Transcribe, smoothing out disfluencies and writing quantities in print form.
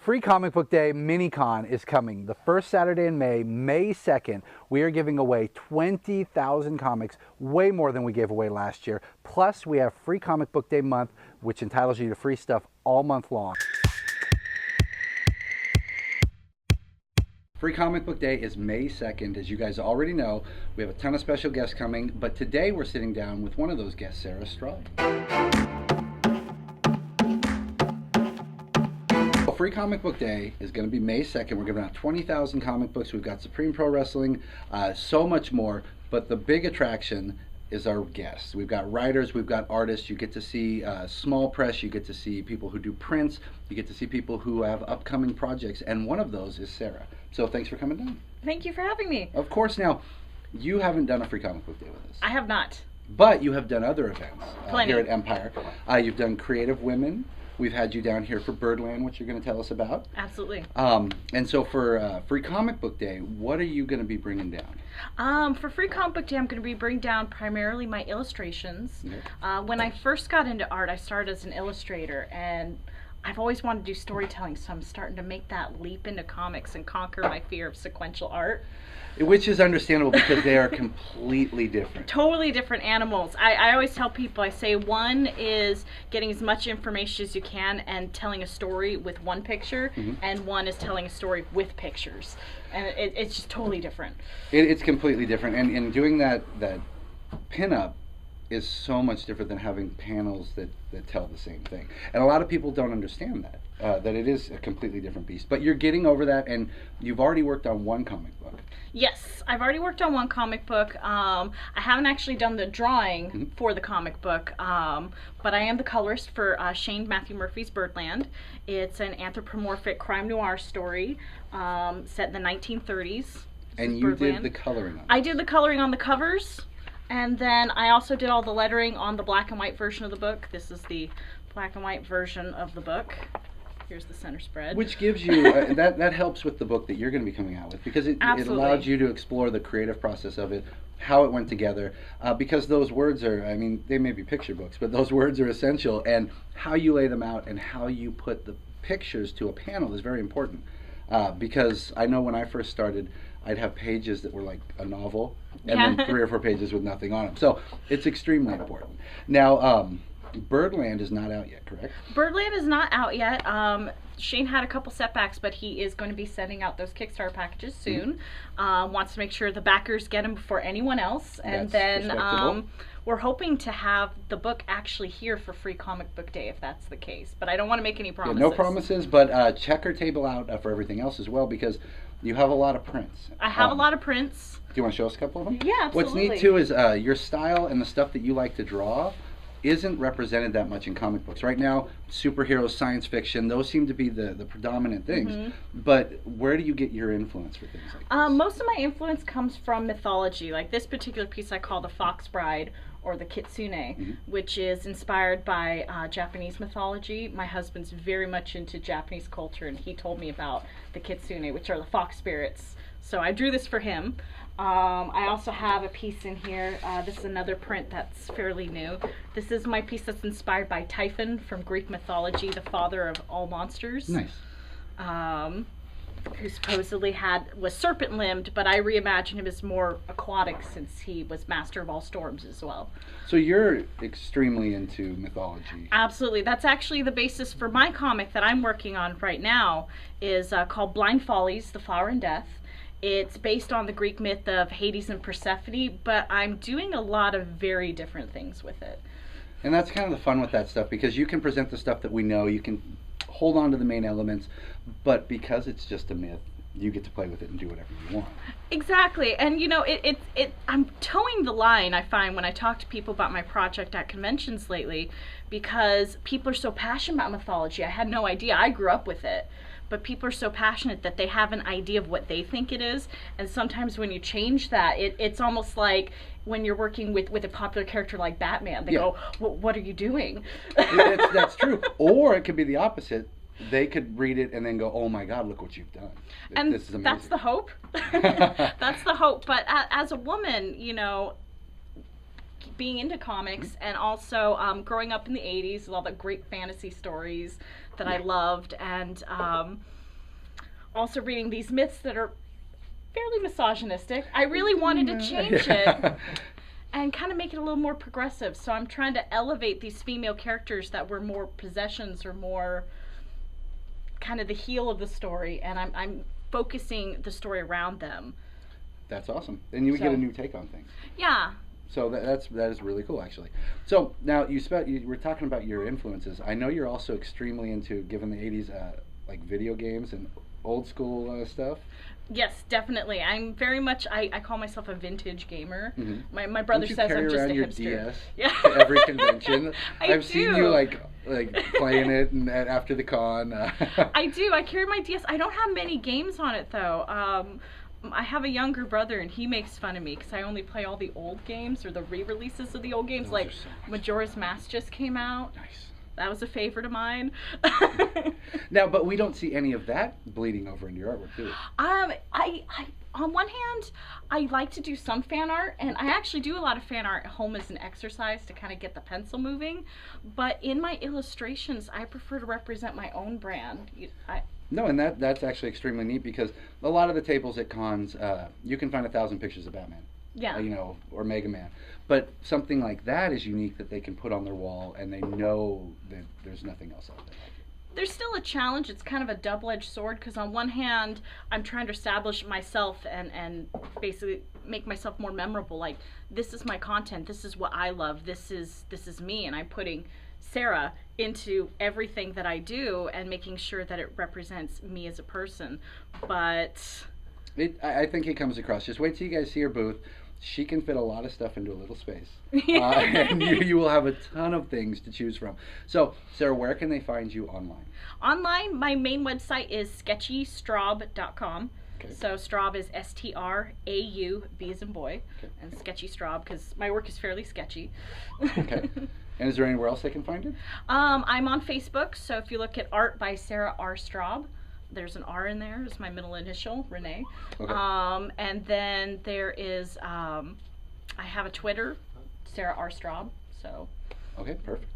Free Comic Book Day Mini-Con is coming the first Saturday in May, May 2nd. We are giving away 20,000 comics, way more than we gave away last year. Plus, we have Free Comic Book Day month, which entitles you to free stuff all month long. Free Comic Book Day is May 2nd. As you guys already know, we have a ton of special guests coming, but today we're sitting down with one of those guests, Sarah Straub. Free Comic Book Day is going to be May 2nd. We're giving out 20,000 comic books. We've got Supreme Pro Wrestling, so much more. But the big attraction is our guests. We've got writers, we've got artists. You get to see small press, you get to see people who do prints, you get to see people who have upcoming projects, and one of those is Sarah. So thanks for coming down. Thank you for having me. Of course. Now, you haven't done a Free Comic Book Day with us. I have not. But you have done other events here at Empire. You've done Creative Women. We've had you down here for Birdland, which you're going to tell us about. Absolutely. And so for Free Comic Book Day, what are you going to be bringing down? For Free Comic Book Day, I'm going to be bringing down primarily my illustrations. Okay. When I first got into art, I started as an illustrator, and I've always wanted to do storytelling, so I'm starting to make that leap into comics and conquer my fear of sequential art. Which is understandable because they are completely different. Totally different animals. I always tell people, I say one is getting as much information as you can and telling a story with one picture, and one is telling a story with pictures. And it's just totally different. It's completely different. And doing that pinup is so much different than having panels that tell the same thing. And a lot of people don't understand that it is a completely different beast. But you're getting over that, and you've already worked on one comic book. Yes, I've already worked on one comic book. I haven't actually done the drawing for the comic book, but I am the colorist for Shane Matthew Murphy's Birdland. It's an anthropomorphic crime noir story set in the 1930s. And you did the coloring on it. I did the coloring on the covers, and then I also did all the lettering on the black and white version of the book. This is the black and white version of the book. Here's the center spread. Which gives you, that helps with the book that you're going to be coming out with, because it allows you to explore the creative process of it, how it went together, because those words are, I mean, they may be picture books, but those words are essential, and how you lay them out and how you put the pictures to a panel is very important, because I know when I first started, I'd have pages that were like a novel, and then 3 or 4 pages with nothing on them. So it's extremely important. Now, Birdland is not out yet, correct? Birdland is not out yet. Shane had a couple setbacks, but he is going to be sending out those Kickstarter packages soon. Wants to make sure the backers get them before anyone else. And then we're hoping to have the book actually here for Free Comic Book Day, if that's the case. But I don't want to make any promises. Yeah, no promises, but check our table out for everything else as well, because you have a lot of prints. I have a lot of prints. Do you want to show us a couple of them? Yeah, absolutely. What's neat too is your style and the stuff that you like to draw isn't represented that much in comic books. Right now, superheroes, science fiction, those seem to be the predominant things. But where do you get your influence for things like this? Most of my influence comes from mythology. Like this particular piece I call the Fox Bride, or the Kitsune, which is inspired by Japanese mythology. My husband's very much into Japanese culture, and he told me about the Kitsune, which are the fox spirits. So I drew this for him. I also have a piece in here. This is another print that's fairly new. This is my piece that's inspired by Typhon from Greek mythology, the father of all monsters. Nice. Who supposedly was serpent-limbed, but I reimagine him as more aquatic since he was master of all storms as well. So you're extremely into mythology. Absolutely. That's actually the basis for my comic that I'm working on right now, is called Blind Follies, The Flower and Death. It's based on the Greek myth of Hades and Persephone, but I'm doing a lot of very different things with it. And that's kind of the fun with that stuff, because you can present the stuff that we know, you can hold on to the main elements, but because it's just a myth, you get to play with it and do whatever you want. Exactly. And you know, I'm towing the line, I find, when I talk to people about my project at conventions lately, because people are so passionate about mythology. I had no idea. I grew up with it. But people are so passionate that they have an idea of what they think it is, and sometimes when you change that, it's almost like when you're working with a popular character like Batman. They go, what are you doing? That's true. Or it could be the opposite. They could read it and then go, oh my God, look what you've done. And this is amazing. That's the hope. That's the hope. But as a woman, you know, being into comics and also growing up in the 80s with all the great fantasy stories, that I loved, and also reading these myths that are fairly misogynistic. I really wanted to change it and kind of make it a little more progressive. So I'm trying to elevate these female characters that were more possessions or more kind of the heel of the story, and I'm focusing the story around them. That's awesome. And you get a new take on things. Yeah. So that is really cool, actually. So now you were talking about your influences. I know you're also extremely into, given the 80s, like video games and old school stuff. Yes, definitely. I'm very much, I call myself a vintage gamer. Mm-hmm. My brother says I'm just a hipster. Your DS yeah. to every convention. I've seen you like playing it and after the con. I do. I carry my DS. I don't have many games on it though. I have a younger brother and he makes fun of me because I only play all the old games or the re-releases of the old games. Like Majora's Mask just came out. Nice. That was a favorite of mine. Now, but we don't see any of that bleeding over into your artwork, do we? I on one hand, I like to do some fan art, and I actually do a lot of fan art at home as an exercise to kind of get the pencil moving. But in my illustrations, I prefer to represent my own brand. No, and that's actually extremely neat because a lot of the tables at cons, you can find 1,000 pictures of Batman. Yeah. Or Mega Man. But something like that is unique that they can put on their wall and they know that there's nothing else out there. There's still a challenge. It's kind of a double-edged sword because on one hand, I'm trying to establish myself and basically make myself more memorable. Like, this is my content. This is what I love. This is me. And I'm putting Sarah into everything that I do and making sure that it represents me as a person. But I think it comes across. Just wait till you guys see her booth. She can fit a lot of stuff into a little space. And you will have a ton of things to choose from. So, Sarah, where can they find you online? Online, my main website is sketchystraub.com. Okay. So Straub is S-T-R-A-U, B as in boy, and Sketchy Straub because my work is fairly sketchy. Okay. And is there anywhere else they can find it? I'm on Facebook, so if you look at Art by Sarah R. Straub, there's an R in there. It's my middle initial, Renee. Okay. And then there is, I have a Twitter, Sarah R. Straub. So. Okay, perfect.